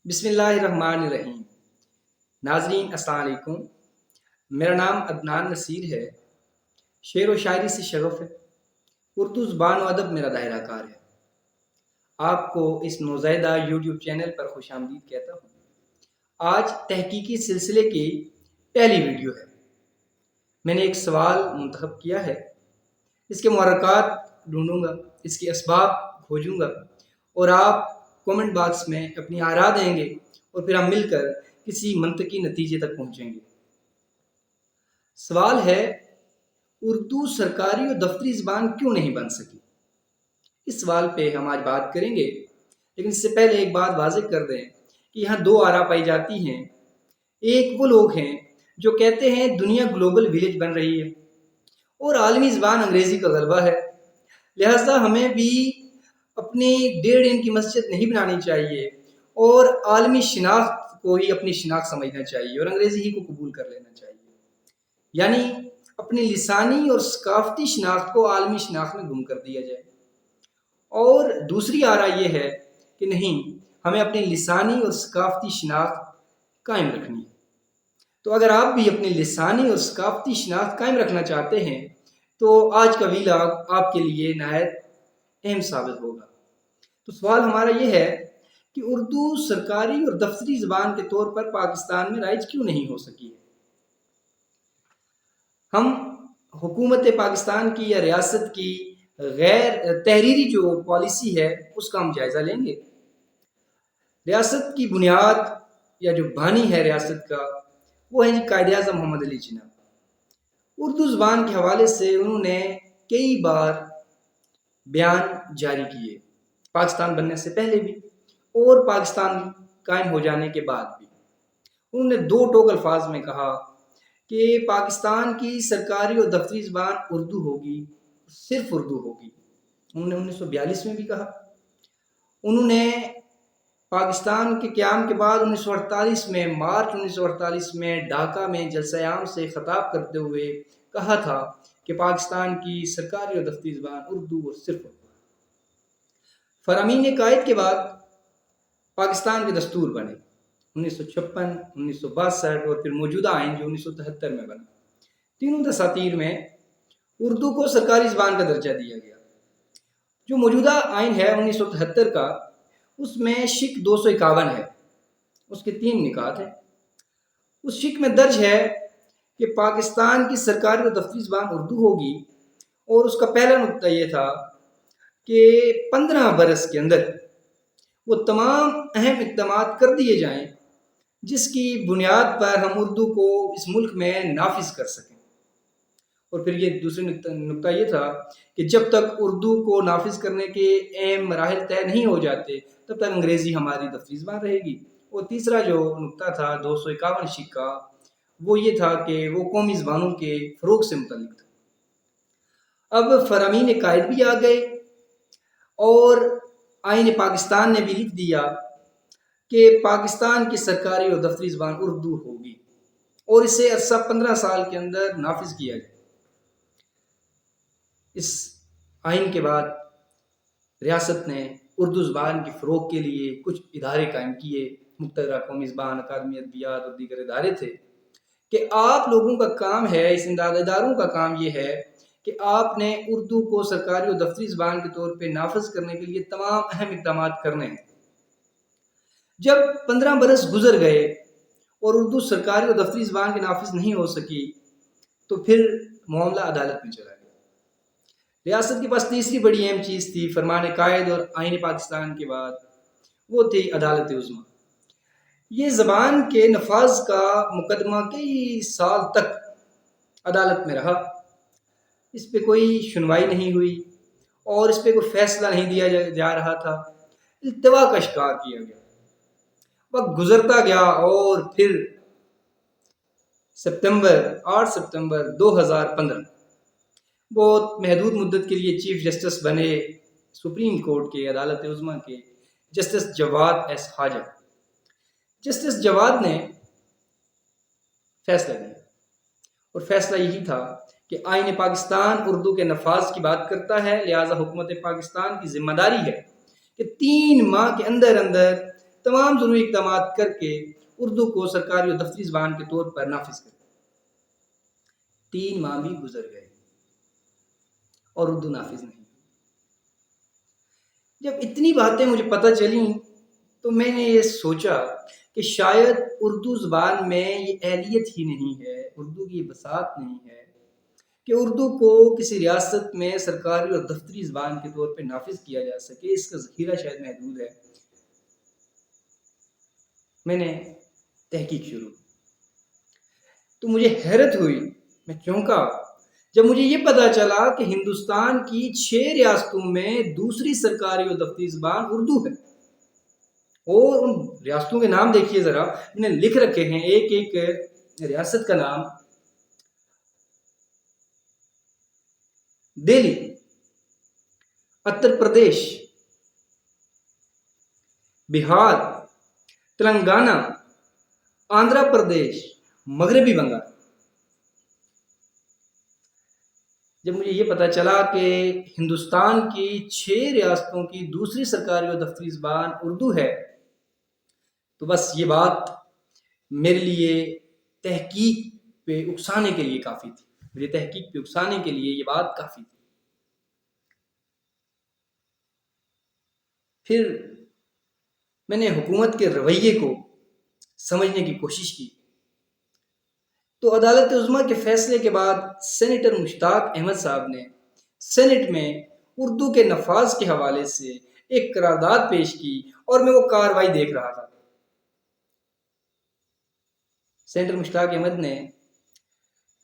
بسم اللہ الرحمن الرحیم۔ ناظرین السلام علیکم، میرا نام عدنان نصیر ہے۔ شعر و شاعری سے شغف ہے، اردو زبان و ادب میرا دائرہ کار ہے۔ آپ کو اس نوزائیدہ یوٹیوب چینل پر خوش آمدید کہتا ہوں۔ آج تحقیقی سلسلے کی پہلی ویڈیو ہے۔ میں نے ایک سوال منتخب کیا ہے، اس کے محرکات ڈھونڈوں گا، اس کے اسباب کھوجوں گا اور آپ کومنٹ باکس میں اپنی آراء دیں گے اور پھر ہم مل کر کسی منطقی نتیجے تک پہنچیں گے۔ سوال ہے، اردو سرکاری اور دفتری زبان کیوں نہیں بن سکی؟ اس سوال پہ ہم آج بات کریں گے، لیکن اس سے پہلے ایک بات واضح کر دیں کہ یہاں دو آراء پائی جاتی ہیں۔ ایک وہ لوگ ہیں جو کہتے ہیں دنیا گلوبل ویلیج بن رہی ہے اور عالمی زبان انگریزی کا غلبہ ہے، لہذا ہمیں بھی اپنی 1.5 انچ کی مسجد نہیں بنانی چاہیے اور عالمی شناخت کو ہی اپنی شناخت سمجھنا چاہیے اور انگریزی ہی کو قبول کر لینا چاہیے، یعنی اپنی لسانی اور ثقافتی شناخت کو عالمی شناخت میں گم کر دیا جائے۔ اور دوسری آراء یہ ہے کہ نہیں، ہمیں اپنی لسانی اور ثقافتی شناخت قائم رکھنی ہے۔ تو اگر آپ بھی اپنی لسانی اور ثقافتی شناخت قائم رکھنا چاہتے ہیں تو آج کا ویلاگ آپ کے لیے نہایت اہم ثابت ہوگا۔ تو سوال ہمارا یہ ہے کہ اردو سرکاری اور دفتری زبان کے طور پر پاکستان میں رائج کیوں نہیں ہو سکی ہے؟ ہم حکومت پاکستان کی یا ریاست کی غیر تحریری جو پالیسی ہے اس کا ہم جائزہ لیں گے۔ ریاست کی بنیاد یا جو بانی ہے ریاست کا وہ ہے قائد اعظم محمد علی جناح۔ اردو زبان کے حوالے سے انہوں نے کئی بار بیان جاری کیے، پاکستان بننے سے پہلے بھی اور پاکستان قائم ہو جانے کے بعد بھی۔ انہوں نے 2 ٹوک الفاظ میں کہا کہ پاکستان کی سرکاری اور دفتری زبان اردو ہوگی، صرف اردو ہوگی۔ انہوں نے 1942 میں بھی کہا۔ انہوں نے پاکستان کے قیام کے بعد 1948 میں مارچ 1948 میں ڈھاکہ میں جلسہ عام سے خطاب کرتے ہوئے کہا تھا کہ پاکستان کی سرکاری اور دفتری زبان اردو اور صرف اردو۔ فرامین قائد کے بعد پاکستان کے دستور بنے 1956، 1962 اور پھر موجودہ آئین جو 1973 میں بنا۔ تینوں دساتیر میں اردو کو سرکاری زبان کا درجہ دیا گیا۔ جو موجودہ آئین ہے 1973 کا، اس میں شک 251 ہے، اس کے 3 نکات ہیں۔ اس شک میں درج ہے کہ پاکستان کی سرکاری اور دفتری زبان اردو ہوگی، اور اس کا پہلا نقطہ یہ تھا کہ 15 برس کے اندر وہ تمام اہم اقدامات کر دیے جائیں جس کی بنیاد پر ہم اردو کو اس ملک میں نافذ کر سکیں۔ اور پھر یہ دوسرے نقطہ یہ تھا کہ جب تک اردو کو نافذ کرنے کے اہم مراحل طے نہیں ہو جاتے تب تک انگریزی ہماری دفتری زبان رہے گی۔ اور تیسرا جو نقطہ تھا 251 شک کا، وہ یہ تھا کہ وہ قومی زبانوں کے فروغ سے متعلق تھا۔ اب فرامین قائد بھی آ گئے اور آئین پاکستان نے بھی لکھ دیا کہ پاکستان کی سرکاری اور دفتری زبان اردو ہوگی اور اسے عرصہ 15 سال کے اندر نافذ کیا جائے۔ اس آئین کے بعد ریاست نے اردو زبان کے فروغ کے لیے کچھ ادارے قائم کیے، مقتدرہ قومی زبان اکادمی ادبیات اور دیگر ادارے تھے کہ آپ لوگوں کا کام ہے، اس اداروں کا کام یہ ہے کہ آپ نے اردو کو سرکاری اور دفتری زبان کے طور پہ نافذ کرنے کے لیے تمام اہم اقدامات کرنے ہیں۔ جب 15 برس گزر گئے اور اردو سرکاری اور دفتری زبان کے نافذ نہیں ہو سکی تو پھر معاملہ عدالت میں چلا گیا۔ ریاست کے پاس تیسری بڑی اہم چیز تھی فرمان قائد اور آئین پاکستان کے بعد، وہ تھی عدالت عظمیٰ۔ یہ زبان کے نفاذ کا مقدمہ کئی سال تک عدالت میں رہا، اس پہ کوئی سنوائی نہیں ہوئی اور اس پہ کوئی فیصلہ نہیں دیا جا رہا تھا، التوا کا شکار کیا گیا۔ وقت گزرتا گیا اور پھر 8 ستمبر 2015 بہت محدود مدت کے لیے چیف جسٹس بنے سپریم کورٹ کے عدالت عظمیٰ کے جسٹس جواد ایس خواجہ۔ جسٹس جواد نے فیصلہ دیا اور فیصلہ یہی تھا کہ آئین پاکستان اردو کے نفاذ کی بات کرتا ہے، لہٰذا حکومت پاکستان کی ذمہ داری ہے کہ 3 ماہ کے اندر اندر تمام ضروری اقدامات کر کے اردو کو سرکاری اور دفتری زبان کے طور پر نافذ کرے۔ 3 ماہ بھی گزر گئے اور اردو نافذ نہیں۔ جب اتنی باتیں مجھے پتہ چلیں تو میں نے یہ سوچا کہ شاید اردو زبان میں یہ اہلیت ہی نہیں ہے، اردو کی یہ بساط نہیں ہے کہ اردو کو کسی ریاست میں سرکاری اور دفتری زبان کے طور پہ نافذ کیا جا سکے۔ اس کا ذخیرہ شاید محدود ہے۔ میں نے تحقیق شروع تو مجھے حیرت ہوئی، میں چونکا جب مجھے یہ پتا چلا کہ ہندوستان کی 6 ریاستوں میں دوسری سرکاری اور دفتری زبان اردو ہے، اور ان ریاستوں کے نام دیکھیے ذرا، انہیں لکھ رکھے ہیں ایک ایک ریاست کا نام: دہلی، اتر پردیش، بہار، تلنگانہ، آندھرا پردیش، مغربی بنگال۔ جب مجھے یہ پتا چلا کہ ہندوستان کی 6 ریاستوں کی دوسری سرکاری اور دفتری زبان اردو ہے تو بس یہ بات میرے لیے تحقیق پہ اکسانے کے لیے کافی تھی، میری تحقیق پہ اکسانے کے لیے یہ بات کافی تھی۔ پھر میں نے حکومت کے رویے کو سمجھنے کی کوشش کی تو عدالت عظمیٰ کے فیصلے کے بعد سینیٹر مشتاق احمد صاحب نے سینٹ میں اردو کے نفاذ کے حوالے سے ایک قرارداد پیش کی اور میں وہ کارروائی دیکھ رہا تھا۔ سینیٹر مشتاق احمد نے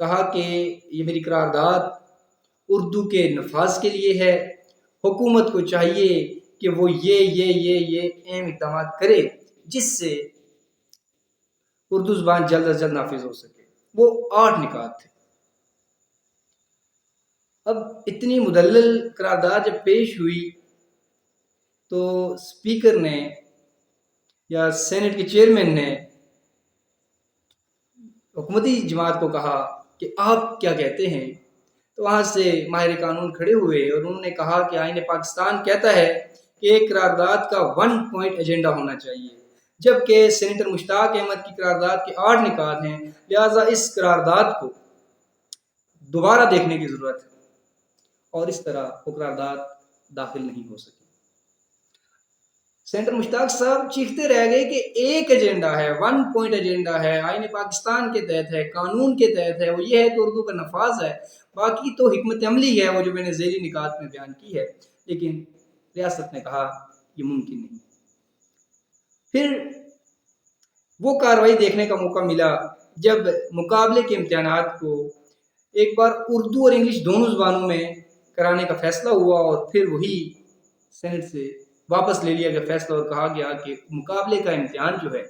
کہا کہ یہ میری قرارداد اردو کے نفاذ کے لیے ہے، حکومت کو چاہیے کہ وہ یہ اہم اقدامات کرے جس سے اردو زبان جلد از جلد نافذ ہو سکے۔ وہ 8 نکات تھے۔ اب اتنی مدلل قرارداد جب پیش ہوئی تو اسپیکر نے یا سینٹ کے چیئرمین نے حکومتی جماعت کو کہا کہ آپ کیا کہتے ہیں؟ تو وہاں سے ماہر قانون کھڑے ہوئے اور انہوں نے کہا کہ آئین پاکستان کہتا ہے کہ ایک قرارداد کا 1 پوائنٹ ایجنڈا ہونا چاہیے، جبکہ سینیٹر مشتاق احمد کی قرارداد کے 8 نکات ہیں، لہٰذا اس قرارداد کو دوبارہ دیکھنے کی ضرورت ہے، اور اس طرح وہ قرارداد داخل نہیں ہو سکی۔ سینیٹر مشتاق صاحب چیختے رہ گئے کہ ایک ایجنڈا ہے، 1 پوائنٹ ایجنڈا ہے، آئین پاکستان کے تحت ہے، قانون کے تحت ہے، وہ یہ ہے کہ اردو کا نفاذ ہے، باقی تو حکمت عملی ہے وہ جو میں نے ذیلی نکات میں بیان کی ہے۔ لیکن ریاست نے کہا یہ ممکن نہیں۔ پھر وہ کارروائی دیکھنے کا موقع ملا جب مقابلے کے امتحانات کو ایک بار اردو اور انگلش دونوں زبانوں میں کرانے کا فیصلہ ہوا، اور پھر وہی سینٹ سے واپس لے لیا گیا فیصلہ اور کہا گیا کہ مقابلے کا امتحان جو ہے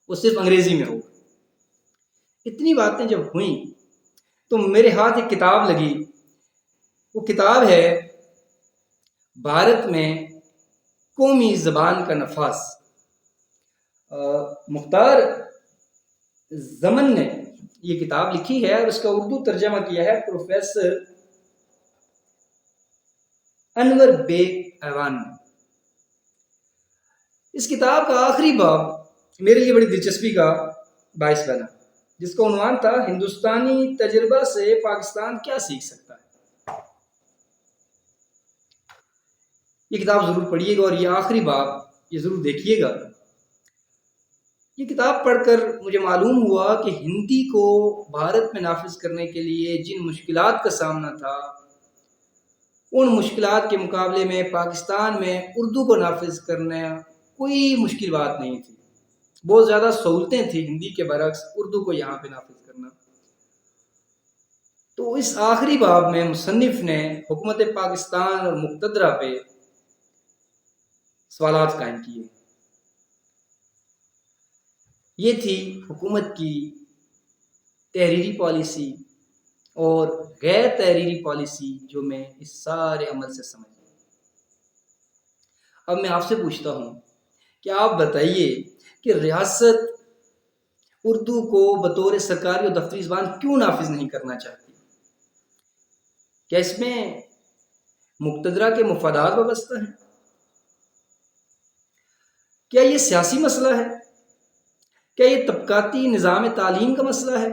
وہ صرف انگریزی میں ہوگا۔ اتنی باتیں جب ہوئیں تو میرے ہاتھ ایک کتاب لگی، وہ کتاب ہے بھارت میں قومی زبان کا نفاذ۔ مختار زمن نے یہ کتاب لکھی ہے اور اس کا اردو ترجمہ کیا ہے پروفیسر انور بیگ ایوان نے۔ اس کتاب کا آخری باب میرے لیے بڑی دلچسپی کا باعث بنا، جس کا عنوان تھا ہندوستانی تجربہ سے پاکستان کیا سیکھ سکتا ہے۔ یہ کتاب ضرور پڑھیے گا اور یہ آخری باب یہ ضرور دیکھیے گا۔ یہ کتاب پڑھ کر مجھے معلوم ہوا کہ ہندی کو بھارت میں نافذ کرنے کے لیے جن مشکلات کا سامنا تھا، ان مشکلات کے مقابلے میں پاکستان میں اردو کو نافذ کرنا کوئی مشکل بات نہیں تھی، بہت زیادہ سہولتیں تھیں ہندی کے برعکس اردو کو یہاں پہ نافذ کرنا۔ تو اس آخری باب میں مصنف نے حکومت پاکستان اور مقتدرہ پہ سوالات قائم کیے۔ یہ تھی حکومت کی تحریری پالیسی اور غیر تحریری پالیسی جو میں اس سارے عمل سے سمجھ گیا۔ اب میں آپ سے پوچھتا ہوں کہ آپ بتائیے کہ ریاست اردو کو بطور سرکاری اور دفتری زبان کیوں نافذ نہیں کرنا چاہتی؟ کیا اس میں مقتدرہ کے مفادات وابستہ ہیں؟ کیا یہ سیاسی مسئلہ ہے؟ کیا یہ طبقاتی نظام تعلیم کا مسئلہ ہے؟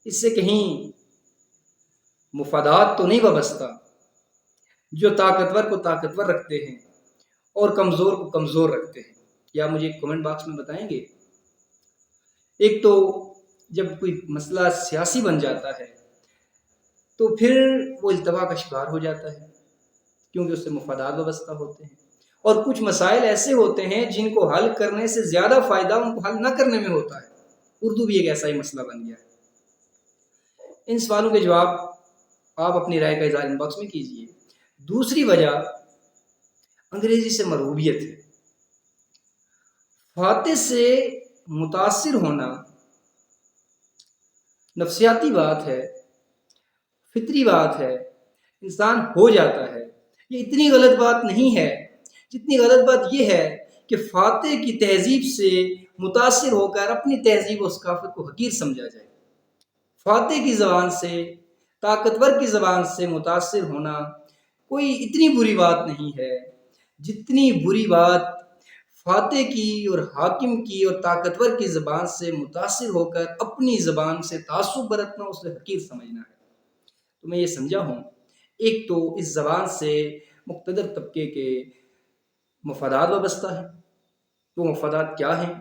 اس سے کہیں مفادات تو نہیں وابستہ جو طاقتور کو طاقتور رکھتے ہیں اور کمزور کو کمزور رکھتے ہیں؟ یا مجھے کمنٹ باکس میں بتائیں گے۔ ایک تو جب کوئی مسئلہ سیاسی بن جاتا ہے تو پھر وہ التوا کا شکار ہو جاتا ہے، کیونکہ اس سے مفادات وابستہ ہوتے ہیں، اور کچھ مسائل ایسے ہوتے ہیں جن کو حل کرنے سے زیادہ فائدہ ان کو حل نہ کرنے میں ہوتا ہے۔ اردو بھی ایک ایسا ہی مسئلہ بن گیا ہے۔ ان سوالوں کے جواب آپ اپنی رائے کا اظہار ان باکس میں کیجیے۔ دوسری وجہ انگریزی سے مرغوبیت ہے۔ فاتح سے متاثر ہونا نفسیاتی بات ہے، فطری بات ہے، انسان ہو جاتا ہے۔ یہ اتنی غلط بات نہیں ہے جتنی غلط بات یہ ہے کہ فاتح کی تہذیب سے متاثر ہو کر اپنی تہذیب و ثقافت کو حقیر سمجھا جائے۔ فاتح کی زبان سے، طاقتور کی زبان سے متاثر ہونا کوئی اتنی بری بات نہیں ہے جتنی بری بات فاتح کی اور حاکم کی اور طاقتور کی زبان سے متاثر ہو کر اپنی زبان سے تعصب برتنا، اسے حقیر سمجھنا ہے۔ تو میں یہ سمجھا ہوں، ایک تو اس زبان سے مقتدر طبقے کے مفادات وابستہ ہیں، وہ مفادات کیا ہیں؟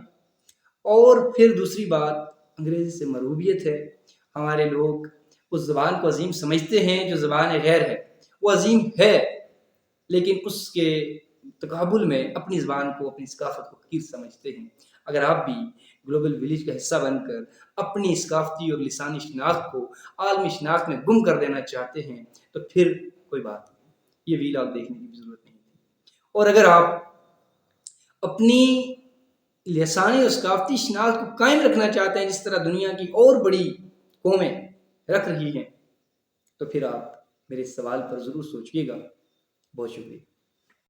اور پھر دوسری بات انگریزی سے مرغوبیت ہے۔ ہمارے لوگ اس زبان کو عظیم سمجھتے ہیں جو زبان غیر ہے، وہ عظیم ہے، لیکن اس کے تقابل میں اپنی زبان کو، اپنی ثقافت کو حقیر سمجھتے ہیں۔ اگر آپ بھی گلوبل ولیج کا حصہ بن کر اپنی ثقافتی اور لسانی شناخت کو عالمی شناخت میں گم کر دینا چاہتے ہیں تو پھر کوئی بات نہیں، یہ ویلاگ دیکھنے کی ضرورت نہیں تھی۔ اور اگر آپ اپنی لسانی اور ثقافتی شناخت کو قائم رکھنا چاہتے ہیں جس طرح دنیا کی اور بڑی قومیں رکھ رہی ہیں، تو پھر آپ میرے سوال پر ضرور سوچیے گا۔ بہت شکریہ۔